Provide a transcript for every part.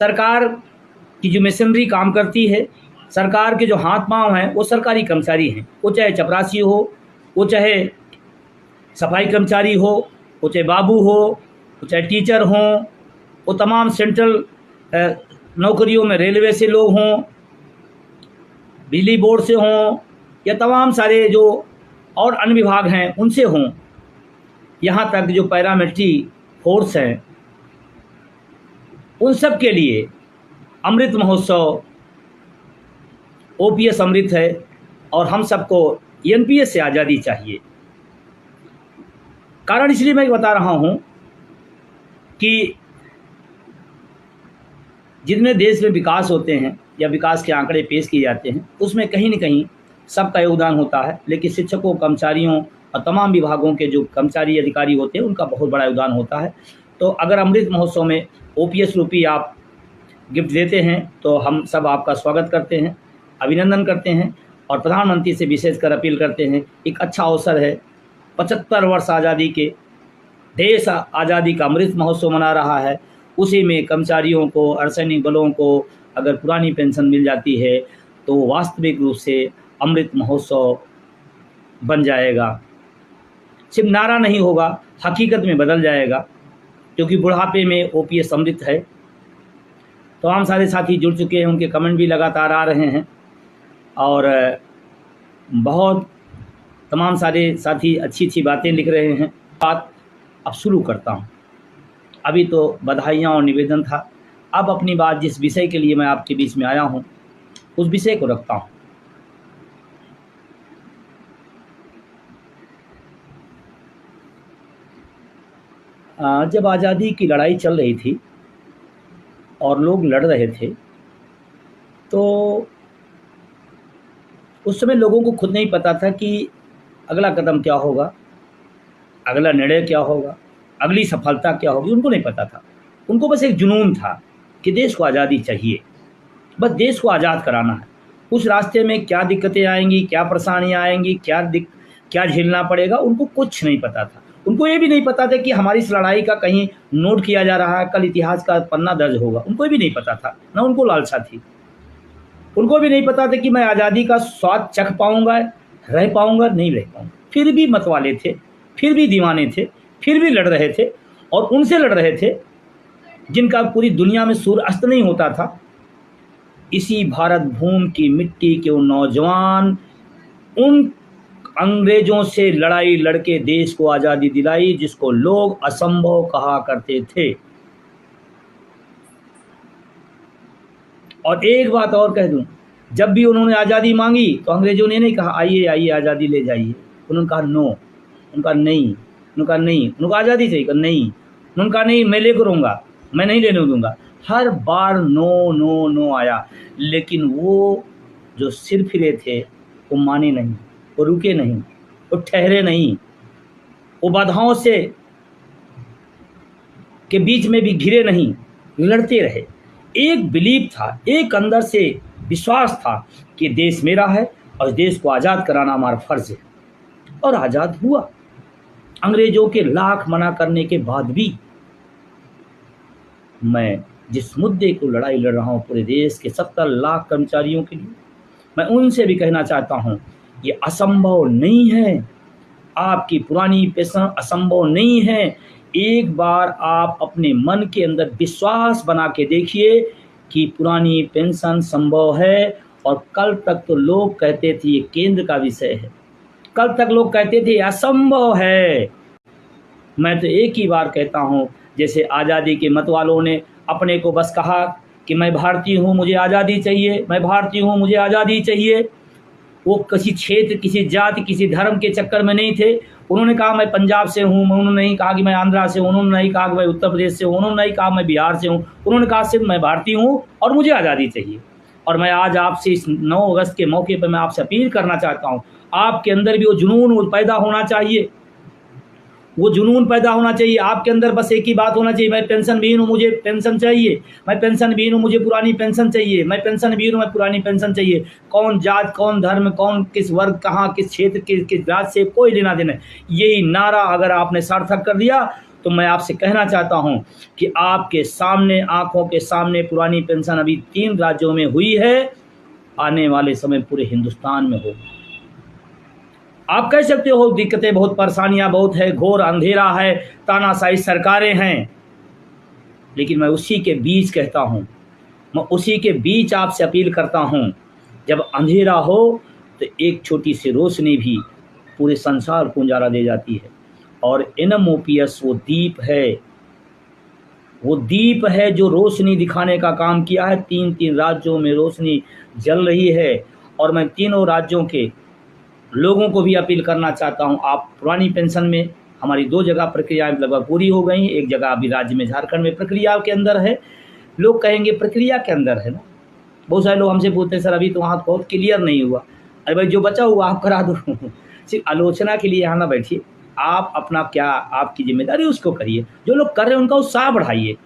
सरकार की जो मशीनरी काम करती है, सरकार के जो हाथ पाँव हैं वो सरकारी कर्मचारी हैं। वो चाहे चपरासी हो, वो चाहे सफाई कर्मचारी हो, वो चाहे बाबू हो, वो चाहे टीचर हों, वो तमाम सेंट्रल नौकरियों में रेलवे से लोग हों, बिजली बोर्ड से हों, या तमाम सारे जो और अन्य विभाग हैं उनसे हों, यहाँ तक जो पैरामिलिट्री फोर्स हैं, उन सब के लिए अमृत महोत्सव ओपीएस अमृत है। और हम सबको एनपीएस से आज़ादी चाहिए। कारण इसलिए मैं बता रहा हूँ कि जितने देश में विकास होते हैं या विकास के आंकड़े पेश किए जाते हैं, उसमें कहीं न कहीं सबका योगदान होता है, लेकिन शिक्षकों, कर्मचारियों और तमाम विभागों के जो कर्मचारी अधिकारी होते हैं उनका बहुत बड़ा योगदान होता है। तो अगर अमृत महोत्सव में ओपीएस रूपी आप गिफ्ट देते हैं तो हम सब आपका स्वागत करते हैं, अभिनंदन करते हैं और प्रधानमंत्री से विशेषकर अपील करते हैं। एक अच्छा अवसर है, 75 वर्ष आज़ादी के, देश आज़ादी का अमृत महोत्सव मना रहा है, उसी में कर्मचारियों को, अर्धसैनिक बलों को अगर पुरानी पेंशन मिल जाती है तो वास्तविक रूप से अमृत महोत्सव बन जाएगा। सिर्फ नारा नहीं होगा, हकीकत में बदल जाएगा, क्योंकि बुढ़ापे में ओपीएस अमृत है। तो हम सारे साथी जुड़ चुके हैं, उनके कमेंट भी लगातार आ रहे हैं और बहुत तमाम सारे साथी अच्छी अच्छी बातें लिख रहे हैं। बात अब शुरू करता हूँ। अभी तो बधाइयाँ और निवेदन था, अब अपनी बात जिस विषय के लिए मैं आपके बीच में आया हूँ उस विषय को रखता हूँ। जब आज़ादी की लड़ाई चल रही थी और लोग लड़ रहे थे तो उस समय लोगों को खुद नहीं पता था कि अगला कदम क्या होगा, अगला निर्णय क्या होगा, अगली सफलता क्या होगी, उनको नहीं पता था। उनको बस एक जुनून था कि देश को आज़ादी चाहिए, बस देश को आज़ाद कराना है। उस रास्ते में क्या दिक्कतें आएंगी, क्या परेशानियाँ आएंगी, क्या झेलना पड़ेगा, उनको कुछ नहीं पता था। उनको ये भी नहीं पता था कि हमारी इस लड़ाई का कहीं नोट किया जा रहा है, कल इतिहास का पन्ना दर्ज होगा, उनको भी नहीं पता था। ना उनको लालसा थी, उनको भी नहीं पता था कि मैं आज़ादी का स्वाद चख पाऊंगा, रह पाऊंगा, नहीं रह पाऊंगा। फिर भी मतवाले थे, फिर भी दीवाने थे, फिर भी लड़ रहे थे और उनसे लड़ रहे थे जिनका पूरी दुनिया में सूर्य अस्त नहीं होता था। इसी भारत भूमि की मिट्टी के वो नौजवान उन अंग्रेजों से लड़ाई लड़के देश को आज़ादी दिलाई जिसको लोग असंभव कहा करते थे। और एक बात और कह दूं, जब भी उन्होंने आज़ादी मांगी तो अंग्रेजों ने नहीं कहा आइए आइए आज़ादी ले जाइए, उन्होंने कहा नो, उनका नहीं, उनका नहीं, उनको आज़ादी चाहिए, नहीं, उनका नहीं, मैं ले करूँगा, मैं नहीं लेने दूंगा। हर बार नो नो नो आया, लेकिन वो जो सिर फिरे थे वो माने नहीं, वो रुके नहीं, वो ठहरे नहीं, वो बाधाओं से के बीच में भी घिरे नहीं, लड़ते रहे। एक बिलीव था, एक अंदर से विश्वास था कि देश मेरा है और देश को आज़ाद कराना हमारा फर्ज है। और आज़ाद हुआ। अंग्रेजों के लाख मना करने के बाद भी मैं जिस मुद्दे को लड़ाई लड़ रहा हूँ पूरे देश के 70 लाख कर्मचारियों के लिए, मैं उनसे भी कहना चाहता हूँ ये असंभव नहीं है, आपकी पुरानी पेंशन असंभव नहीं है। एक बार आप अपने मन के अंदर विश्वास बना के देखिए कि पुरानी पेंशन संभव है। और कल तक तो लोग कहते थे ये केंद्र का विषय है, कल तक लोग कहते थे असंभव है। मैं तो एक ही बार कहता हूँ, जैसे आज़ादी के मत वालों ने अपने को बस कहा कि मैं भारतीय हूँ, मुझे आज़ादी चाहिए, मैं भारतीय हूँ, मुझे आज़ादी चाहिए। वो किसी क्षेत्र, किसी जाति, किसी धर्म के चक्कर में नहीं थे। उन्होंने कहा मैं पंजाब से हूँ, उन्होंने नहीं कहा कि मैं आंध्रा से हूँ, उन्होंने नहीं कहा कि मैं उत्तर प्रदेश से हूँ, उन्होंने नहीं कहा मैं बिहार से हूँ, उन्होंने कहा सिर्फ मैं भारतीय हूँ और मुझे आज़ादी चाहिए। और मैं आज आपसे इस 9 अगस्त के मौके पर मैं आपसे अपील करना चाहता हूँ, आपके अंदर भी वो जुनून वो पैदा होना चाहिए, वो जुनून पैदा होना चाहिए आपके अंदर। बस एक ही बात होना चाहिए, मैं पेंशन विहीन हूँ, मुझे पेंशन चाहिए, मैं पेंशन विहीन हूँ, मुझे पुरानी पेंशन चाहिए, मैं पेंशन विहीन हूँ, मैं पुरानी पेंशन चाहिए। कौन जात, कौन धर्म, कौन किस वर्ग, कहाँ किस क्षेत्र, किस राज्य से कोई लेना देना। यही नारा अगर आपने सार्थक कर दिया तो मैं आपसे कहना चाहता हूं कि आपके सामने, आंखों के सामने पुरानी पेंशन अभी 3 राज्यों में हुई है, आने वाले समय पूरे हिंदुस्तान में होगी। आप कह सकते हो दिक्कतें बहुत, परेशानियां बहुत है, घोर अंधेरा है, तानाशाही सरकारें हैं, लेकिन मैं उसी के बीच कहता हूं, मैं उसी के बीच आपसे अपील करता हूं, जब अंधेरा हो तो एक छोटी सी रोशनी भी पूरे संसार को उजाला दे जाती है। और NMOPS वो दीप है, वो दीप है जो रोशनी दिखाने का काम किया है। 3 राज्यों में रोशनी जल रही है। और मैं तीनों राज्यों के लोगों को भी अपील करना चाहता हूं, आप पुरानी पेंशन में, हमारी 2 जगह प्रक्रियाएं लगभग पूरी हो गई हैं, एक जगह अभी राज्य में झारखंड में प्रक्रिया के अंदर है। लोग कहेंगे प्रक्रिया के अंदर है ना, बहुत सारे लोग हमसे पूछते हैं सर अभी तो वहाँ बहुत क्लियर नहीं हुआ। अरे भाई जो बचा हुआ आप करा दो। सिर्फ आलोचना के लिए यहाँ ना बैठिए, आप अपना क्या आपकी जिम्मेदारी उसको करिए। जो लोग कर रहे हैं उनका उत्साह बढ़ाइए,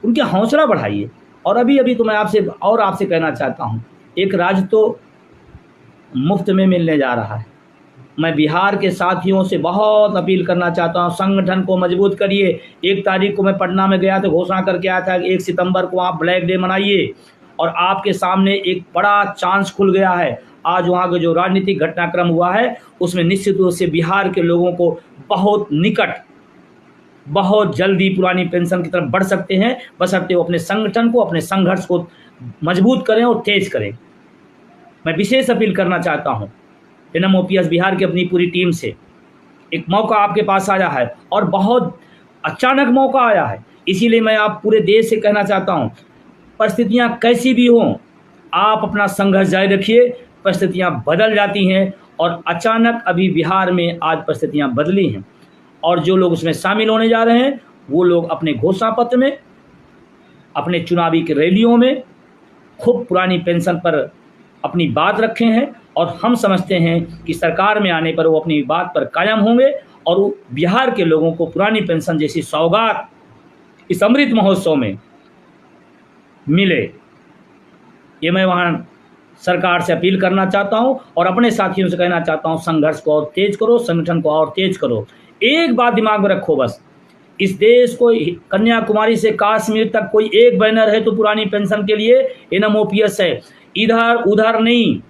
उनके हौसला बढ़ाइए। और अभी तो मैं आपसे कहना चाहता हूँ, एक राज्य तो मुफ्त में मिलने जा रहा है। मैं बिहार के साथियों से बहुत अपील करना चाहता हूँ, संगठन को मजबूत करिए। 1 तारीख को मैं पटना में गया तो घोषणा करके आया था कि 1 सितंबर को आप ब्लैक डे मनाइए, और आपके सामने एक बड़ा चांस खुल गया है। आज वहाँ का जो राजनीतिक घटनाक्रम हुआ है उसमें निश्चित रूप से बिहार के लोगों को बहुत निकट, बहुत जल्दी पुरानी पेंशन की तरफ बढ़ सकते हैं, बशर्ते वो अपने संगठन को, अपने संघर्ष को मजबूत करें और तेज करें। मैं विशेष अपील करना चाहता हूँ NMOPS बिहार की अपनी पूरी टीम से, एक मौका आपके पास आया है और बहुत अचानक मौका आया है। इसीलिए मैं आप पूरे देश से कहना चाहता हूँ, परिस्थितियाँ कैसी भी हों, आप अपना संघर्ष जारी रखिए। परिस्थितियाँ बदल जाती हैं और अचानक अभी बिहार में आज परिस्थितियाँ बदली हैं, और जो लोग उसमें शामिल होने जा रहे हैं वो लोग अपने घोषणा पत्र में, अपने चुनावी की रैलियों में खूब पुरानी पेंशन पर अपनी बात रखे हैं। और हम समझते हैं कि सरकार में आने पर वो अपनी बात पर कायम होंगे और वो बिहार के लोगों को पुरानी पेंशन जैसी सौगात इस अमृत महोत्सव में मिले। ये मैं वहाँ सरकार से अपील करना चाहता हूँ और अपने साथियों से कहना चाहता हूँ, संघर्ष को और तेज करो, संगठन को और तेज करो। एक बात दिमाग में रखो, बस इस देश को कन्याकुमारी से कश्मीर तक कोई एक बैनर है तो पुरानी पेंशन के लिए NMOPS है, इधर उधर नहीं।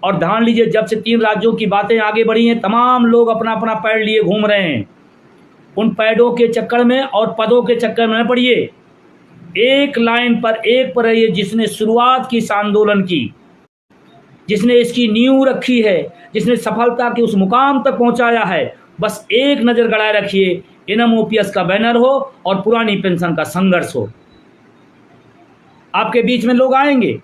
और ध्यान लीजिए, जब से 3 राज्यों की बातें आगे बढ़ी हैं, तमाम लोग अपना अपना पैड लिए घूम रहे हैं। उन पैडों के चक्कर में और पदों के चक्कर में न पड़िए, एक लाइन पर एक पर रहिए। जिसने शुरुआत की इस आंदोलन की, जिसने इसकी नींव रखी है, जिसने सफलता के उस मुकाम तक पहुंचाया है, बस एक नज़र गड़ाए रखिए, NMOPS का बैनर हो और पुरानी पेंशन का संघर्ष हो। आपके बीच में लोग आएंगे,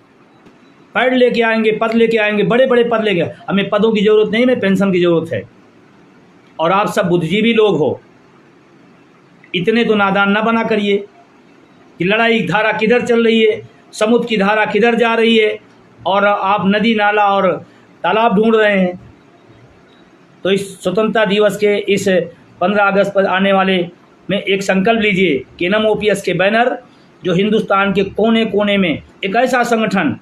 पैड लेके आएंगे, पद लेके आएंगे, बड़े बड़े पद लेके। हमें पदों की ज़रूरत नहीं, हमें पेंशन की ज़रूरत है। और आप सब बुद्धिजीवी लोग हो, इतने तो नादान ना बना करिए कि लड़ाई धारा किधर चल रही है, समुद्र की धारा किधर जा रही है, और आप नदी नाला और तालाब ढूंढ रहे हैं। तो इस स्वतंत्रता दिवस के इस 15 अगस्त पर आने वाले में एक संकल्प लीजिए कि NMOPS के बैनर, जो हिंदुस्तान के कोने कोने में एक ऐसा संगठन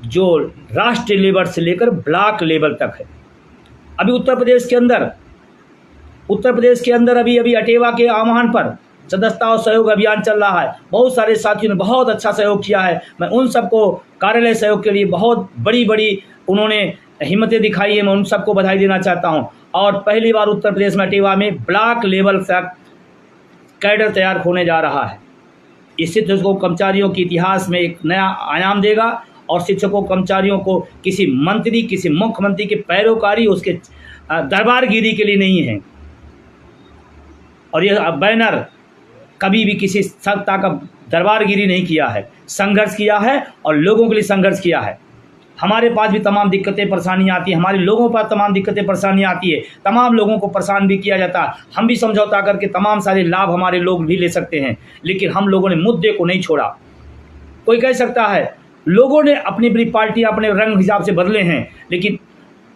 जो राष्ट्रीय लेवल से लेकर ब्लॉक लेवल तक है। अभी उत्तर प्रदेश के अंदर अभी अटेवा के आह्वान पर सदस्यता और सहयोग अभियान चल रहा है। बहुत सारे साथियों ने बहुत अच्छा सहयोग किया है। मैं उन सबको कार्यालय सहयोग के लिए बहुत बड़ी उन्होंने हिम्मतें दिखाई है, मैं उन सबको बधाई देना चाहता हूं। और पहली बार उत्तर प्रदेश में अटेवा में ब्लॉक लेवल तक कैडर तैयार होने जा रहा है। इस शिक्षकों कर्मचारियों के इतिहास में एक नया आयाम देगा और शिक्षकों कर्मचारियों को किसी मंत्री, किसी मुख्यमंत्री के पैरोकारी, उसके दरबारगिरी के लिए नहीं है। और यह बैनर कभी भी किसी सत्ता का दरबारगिरी नहीं किया है, संघर्ष किया है और लोगों के लिए संघर्ष किया है। हमारे पास भी तमाम दिक्कतें परेशानियाँ आती हैं, हमारे लोगों पर तमाम दिक्कतें परेशानियाँ आती है, तमाम लोगों को परेशान भी किया जाता है। हम भी समझौता करके तमाम सारे लाभ हमारे लोग भी ले सकते हैं, लेकिन हम लोगों ने मुद्दे को नहीं छोड़ा। कोई कह सकता है लोगों ने अपनी अपनी पार्टी अपने रंग हिसाब से बदले हैं, लेकिन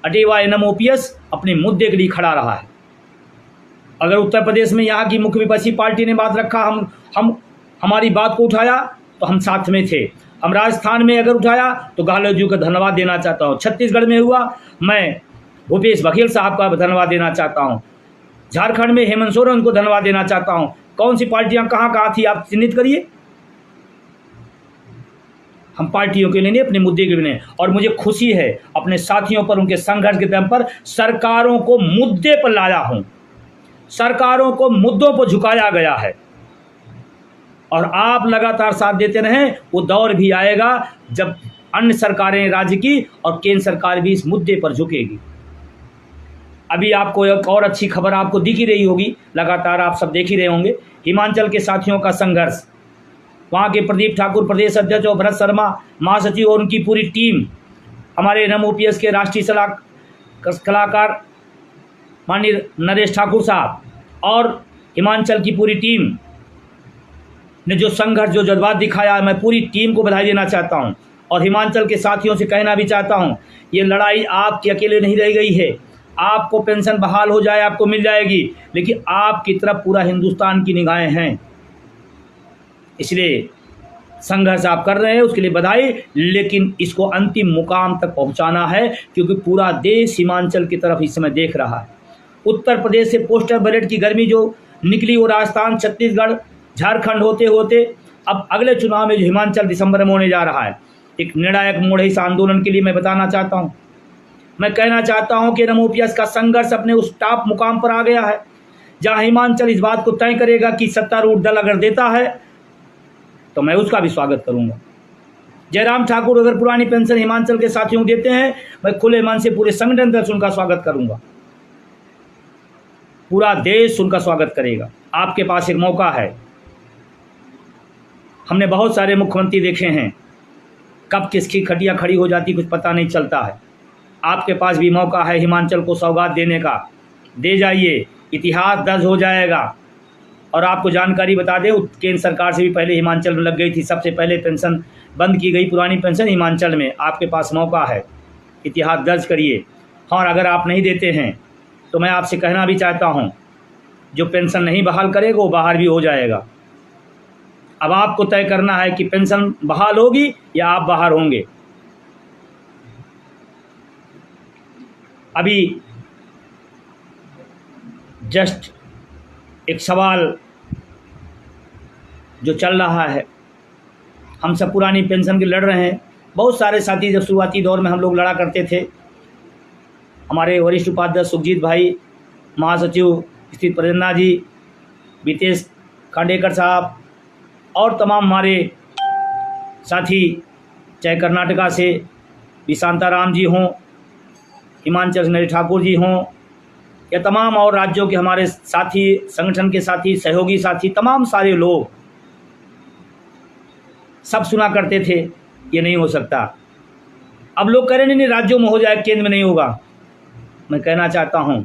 अटेवा NMOPS अपने मुद्दे के लिए खड़ा रहा है। अगर उत्तर प्रदेश में यहाँ की मुख्य विपक्षी पार्टी ने बात रखा, हम हमारी बात को उठाया तो हम साथ में थे। हम राजस्थान में अगर उठाया तो गहलोत जी का धन्यवाद देना चाहता हूँ। छत्तीसगढ़ में हुआ, मैं भूपेश बघेल साहब का धन्यवाद देना चाहता हूँ। झारखंड में हेमंत सोरेन को धन्यवाद देना चाहता हूं। कौन सी पार्टियां कहां कहां थी आप चिन्हित करिए। हम पार्टियों के लिए नहीं, अपने मुद्दे के लिए नहीं। और मुझे खुशी है अपने साथियों पर उनके संघर्ष के दम पर सरकारों को मुद्दे पर लाया हूं, सरकारों को मुद्दों पर झुकाया गया है। और आप लगातार साथ देते रहें, वो दौर भी आएगा जब अन्य सरकारें राज्य की और केंद्र सरकार भी इस मुद्दे पर झुकेगी। अभी आपको एक और अच्छी खबर आपको दिख ही रही होगी, लगातार आप सब देख ही रहे होंगे, हिमाचल के साथियों का संघर्ष। वहाँ के प्रदीप ठाकुर प्रदेश अध्यक्ष और भरत शर्मा महासचिव और उनकी पूरी टीम, हमारे NMOPS के राष्ट्रीय कलाकार माननीय नरेश ठाकुर साहब और हिमाचल की पूरी टीम ने जो संघर्ष, जो जज्बात दिखाया, मैं पूरी टीम को बधाई देना चाहता हूं। और हिमाचल के साथियों से कहना भी चाहता हूं, ये लड़ाई आपके अकेले नहीं रह गई है। आपको पेंशन बहाल हो जाए, आपको मिल जाएगी, लेकिन आपकी तरफ पूरा हिंदुस्तान की निगाहें हैं। इसलिए संघर्ष आप कर रहे हैं, उसके लिए बधाई, लेकिन इसको अंतिम मुकाम तक पहुंचाना है, क्योंकि पूरा देश हिमाचल की तरफ इस समय देख रहा है। उत्तर प्रदेश से पोस्टल बैलेट की गर्मी जो निकली, वो राजस्थान, छत्तीसगढ़, झारखंड होते होते अब अगले चुनाव में जो हिमाचल दिसंबर में होने जा रहा है, एक निर्णायक मोड़ है इस आंदोलन के लिए। मैं बताना चाहता हूं, मैं कहना चाहता हूं कि NMOPS का संघर्ष अपने उस टॉप मुकाम पर आ गया है, जहां हिमाचल इस बात को तय करेगा कि सत्तारूढ़ दल अगर देता है तो मैं उसका भी स्वागत करूंगा। जयराम ठाकुर अगर पुरानी पेंशन हिमाचल के साथियों को देते हैं, मैं खुले मन से पूरे संगठन तरफ से उनका स्वागत करूंगा। पूरा देश उनका स्वागत करेगा। आपके पास एक मौका है। हमने बहुत सारे मुख्यमंत्री देखे हैं, कब किसकी खटिया खड़ी हो जाती कुछ पता नहीं चलता है। आपके पास भी मौका है हिमाचल को सौगात देने का, दे जाइए, इतिहास दर्ज हो जाएगा। और आपको जानकारी बता दें, केंद्र सरकार से भी पहले हिमाचल में लग गई थी, सबसे पहले पेंशन बंद की गई, पुरानी पेंशन हिमाचल में। आपके पास मौका है, इतिहास दर्ज करिए। और अगर आप नहीं देते हैं तो मैं आपसे कहना भी चाहता हूं, जो पेंशन नहीं बहाल करेगा वो बाहर भी हो जाएगा। अब आपको तय करना है कि पेंशन बहाल होगी या आप बाहर होंगे। अभी जस्ट एक सवाल जो चल रहा है, हम सब पुरानी पेंशन के लड़ रहे हैं। बहुत सारे साथी जब शुरुआती दौर में हम लोग लड़ा करते थे, हमारे वरिष्ठ उपाध्यक्ष सुखजीत भाई, महासचिव स्थित प्रजन्ना जी, बीतेश खांडेकर साहब और तमाम हमारे साथी, चाहे कर्नाटका से भी शांताराम जी हों, हिमाचल से नरेश ठाकुर जी हों, या तमाम और राज्यों के हमारे साथी, संगठन के साथी, सहयोगी साथी, तमाम सारे लोग सब सुना करते थे ये नहीं हो सकता। अब लोग कह रहे नहीं राज्यों में हो जाए, केंद्र में नहीं होगा। मैं कहना चाहता हूँ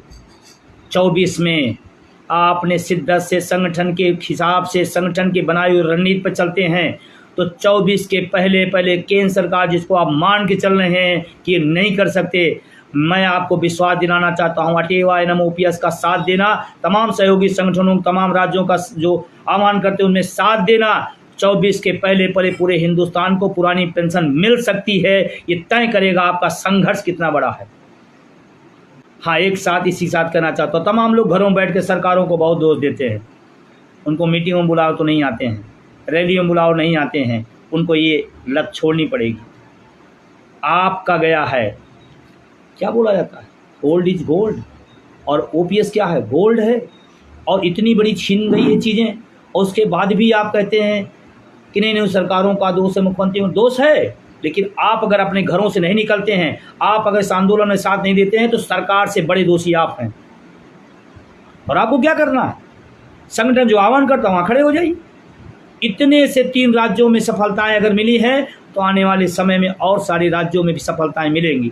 24 में आपने शिद्दत से संगठन के हिसाब से, संगठन की बनाई हुई रणनीति पर चलते हैं तो 24 के पहले पहले केंद्र सरकार जिसको आप मान के चल रहे हैं कि ये नहीं कर सकते, मैं आपको विश्वास दिलाना चाहता हूँ। अटेवा NMOPS का साथ देना, तमाम सहयोगी संगठनों, तमाम राज्यों का जो आह्वान करते हैं उनमें साथ देना। 24 के पहले पहले पूरे हिंदुस्तान को पुरानी पेंशन मिल सकती है, ये तय करेगा आपका संघर्ष कितना बड़ा है। हाँ, एक साथ इसी साथ कहना चाहता हूँ, तमाम लोग घरों में बैठ के सरकारों को बहुत दोष देते हैं। उनको मीटिंगों में बुलाओ तो नहीं आते हैं, रैलियों में बुलाओ नहीं आते हैं, उनको ये लत छोड़नी पड़ेगी। आपका गया है, क्या बोला जाता है, ओल्ड इज गोल्ड, और OPS क्या है, गोल्ड है। और इतनी बड़ी छीन गई ये चीज़ें, और उसके बाद भी आप कहते हैं कि नहीं सरकारों का दोष है, मुख्यमंत्री का दोष है। लेकिन आप अगर अपने घरों से नहीं निकलते हैं, आप अगर इस आंदोलन में साथ नहीं देते हैं, तो सरकार से बड़े दोषी आप हैं। और आपको क्या करना है, संगठन जो आह्वान करता वहाँ खड़े हो जाइए। इतने से 3 राज्यों में सफलताएं अगर मिली हैं तो आने वाले समय में और सारे राज्यों में भी सफलताएं मिलेंगी।